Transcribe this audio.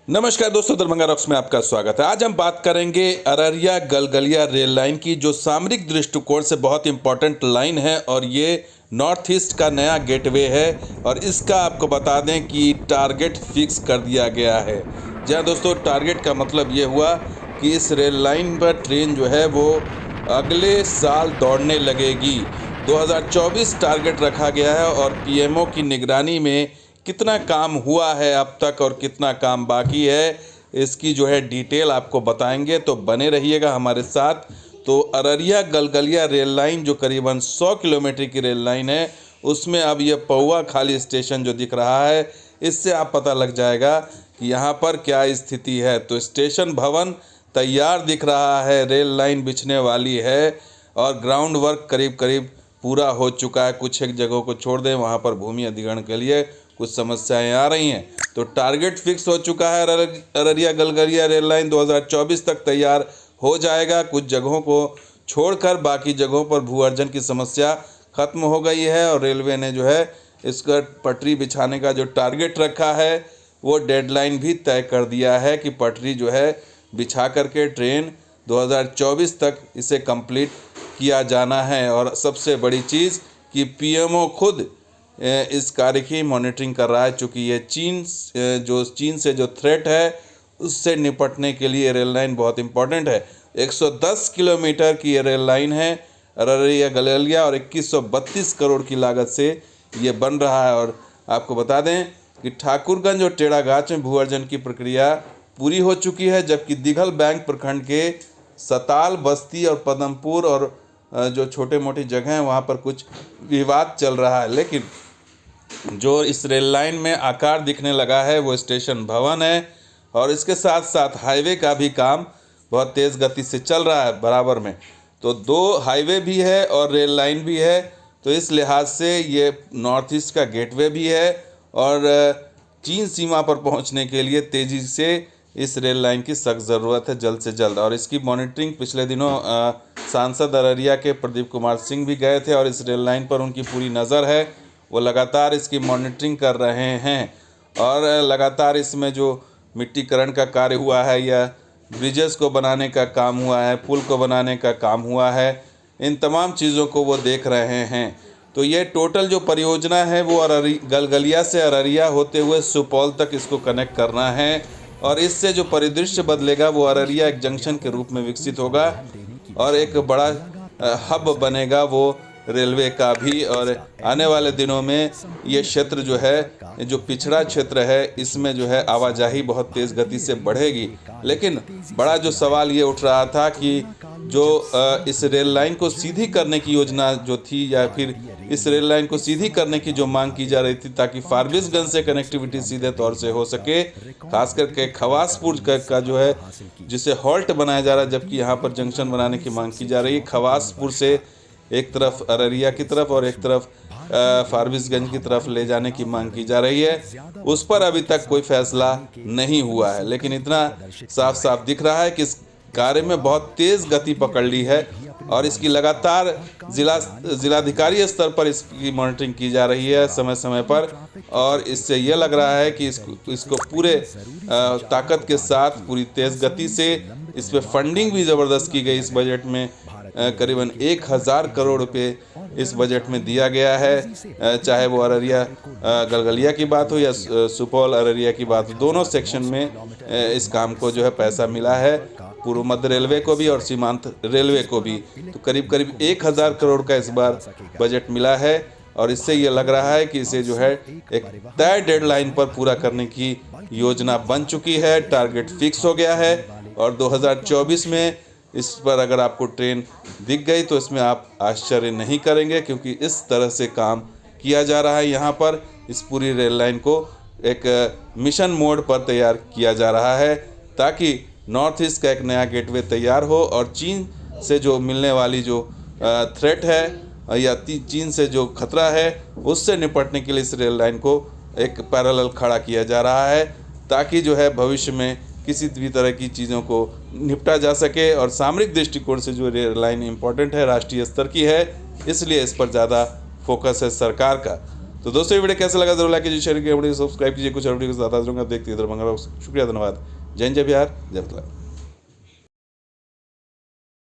नमस्कार दोस्तों, दरभंगा रॉक्स में आपका स्वागत है। आज हम बात करेंगे अररिया गलगलिया रेल लाइन की, जो सामरिक दृष्टिकोण से बहुत इंपॉर्टेंट लाइन है और ये नॉर्थ ईस्ट का नया गेटवे है। और इसका आपको बता दें कि टारगेट फिक्स कर दिया गया है। जी हाँ दोस्तों, टारगेट का मतलब ये हुआ कि इस रेल लाइन पर ट्रेन जो है वो अगले साल दौड़ने लगेगी। 2024 टारगेट रखा गया है और पीएमओ की निगरानी में कितना काम हुआ है अब तक और कितना काम बाकी है, इसकी जो है डिटेल आपको बताएंगे, तो बने रहिएगा हमारे साथ। तो अररिया गलगलिया रेल लाइन जो करीबन 100 किलोमीटर की रेल लाइन है, उसमें अब ये पौआ खाली स्टेशन जो दिख रहा है, इससे आप पता लग जाएगा कि यहाँ पर क्या स्थिति है। तो स्टेशन भवन तैयार दिख रहा है, रेल लाइन बिछने वाली है और ग्राउंड वर्क करीब करीब पूरा हो चुका है। कुछ एक जगहों को छोड़ दें, वहाँ पर भूमि अधिग्रहण के लिए कुछ समस्याएं आ रही हैं। तो टारगेट फिक्स हो चुका है, अररिया गलगलिया रेल लाइन 2024 तक तैयार हो जाएगा। कुछ जगहों को छोड़कर बाकी जगहों पर भू अर्जन की समस्या खत्म हो गई है और रेलवे ने जो है इसका पटरी बिछाने का जो टारगेट रखा है वो डेडलाइन भी तय कर दिया है कि पटरी जो है बिछा करके ट्रेन 2024 तक इसे कंप्लीट किया जाना है। और सबसे बड़ी चीज़ कि पीएमओ खुद इस कार्य की मॉनिटरिंग कर रहा है, चूँकि ये चीन से जो थ्रेट है उससे निपटने के लिए रेल लाइन बहुत इम्पोर्टेंट है। 110 किलोमीटर की ये रेल लाइन है अररिया गलगलिया और 2132 करोड़ की लागत से ये बन रहा है। और आपको बता दें कि ठाकुरगंज और टेढ़ागाछ में भू अर्जन की प्रक्रिया पूरी हो चुकी है, जबकि दिघल बैंक प्रखंड के सताल, बस्ती और पदमपुर और जो छोटे मोटी जगह हैं वहाँ पर कुछ विवाद चल रहा है। लेकिन जो इस रेल लाइन में आकार दिखने लगा है वो स्टेशन भवन है और इसके साथ साथ हाईवे का भी काम बहुत तेज़ गति से चल रहा है बराबर में। तो दो हाईवे भी है और रेल लाइन भी है, तो इस लिहाज से ये नॉर्थ ईस्ट का गेटवे भी है और चीन सीमा पर पहुंचने के लिए तेज़ी से इस रेल लाइन की सख्त ज़रूरत है जल्द से जल्द। और इसकी मॉनिटरिंग पिछले दिनों सांसद अररिया के प्रदीप कुमार सिंह भी गए थे और इस रेल लाइन पर उनकी पूरी नज़र है, वो लगातार इसकी मॉनिटरिंग कर रहे हैं। और लगातार इसमें जो मिट्टीकरण का कार्य हुआ है या ब्रिजेस को बनाने का काम हुआ है, पुल को बनाने का काम हुआ है, इन तमाम चीज़ों को वो देख रहे हैं। तो ये टोटल जो परियोजना है वो गलगलिया से अररिया होते हुए सुपौल तक इसको कनेक्ट करना है और इससे जो परिदृश्य बदलेगा वो अररिया एक जंक्शन के रूप में विकसित होगा और एक बड़ा हब बनेगा वो रेलवे का भी। और आने वाले दिनों में ये क्षेत्र जो है, जो पिछड़ा क्षेत्र है, इसमें जो है आवाजाही बहुत तेज़ गति से बढ़ेगी। लेकिन बड़ा जो सवाल ये उठ रहा था कि जो इस रेल लाइन को सीधी करने की योजना जो थी या फिर इस रेल लाइन को सीधी करने की जो मांग की जा रही थी ताकि फारबिसगंज से कनेक्टिविटी सीधे तौर से हो सके, खास करके खवासपुर का जो है जिसे हॉल्ट बनाया जा रहा है, जबकि यहाँ पर जंक्शन बनाने की मांग की जा रही है। खवासपुर से एक तरफ अररिया की तरफ और एक तरफ फारबिसगंज की तरफ ले जाने की मांग की जा रही है, उस पर अभी तक कोई फैसला नहीं हुआ है। लेकिन इतना साफ साफ दिख रहा है कि इस कार्य में बहुत तेज़ गति पकड़ ली है और इसकी लगातार जिलाधिकारी स्तर पर इसकी मॉनिटरिंग की जा रही है समय समय पर। और इससे यह लग रहा है कि इसको पूरे ताकत के साथ पूरी तेज़ गति से इस पर फंडिंग भी ज़बरदस्त की गई। इस बजट में करीबन 1000 करोड़ रुपए इस बजट में दिया गया है, चाहे वो अररिया गलगलिया की बात हो या सुपौल अररिया की बात हो, दोनों सेक्शन में इस काम को जो है पैसा मिला है, पूर्व मध्य रेलवे को भी और सीमांत रेलवे को भी। तो करीब करीब 1000 करोड़ का इस बार बजट मिला है और इससे ये लग रहा है कि इसे जो है एक तय डेडलाइन पर पूरा करने की योजना बन चुकी है, टारगेट फिक्स हो गया है। और 2024 में इस पर अगर आपको ट्रेन दिख गई तो इसमें आप आश्चर्य नहीं करेंगे, क्योंकि इस तरह से काम किया जा रहा है। यहाँ पर इस पूरी रेल लाइन को एक मिशन मोड पर तैयार किया जा रहा है ताकि नॉर्थ ईस्ट का एक नया गेटवे तैयार हो और चीन से जो मिलने वाली जो थ्रेट है या चीन से जो खतरा है उससे निपटने के लिए इस रेल लाइन को एक पैरेलल खड़ा किया जा रहा है, ताकि जो है भविष्य में किसी भी तरह की चीज़ों को निपटा जा सके। और सामरिक दृष्टिकोण से जो रेल लाइन इम्पोर्टेंट है, राष्ट्रीय स्तर की है, इसलिए इस पर ज़्यादा फोकस है सरकार का। तो दोस्तों ये वीडियो कैसा लगा जरूर लाइक कीजिए, शेयर कीजिए, वीडियो सब्सक्राइब कीजिए। कुछ और वीडियो के साथ हाजिर होंगे, आप देखते हैं इधर मंगल। शुक्रिया, धन्यवाद। जय हिंद, जय बिहार, जय हिंद।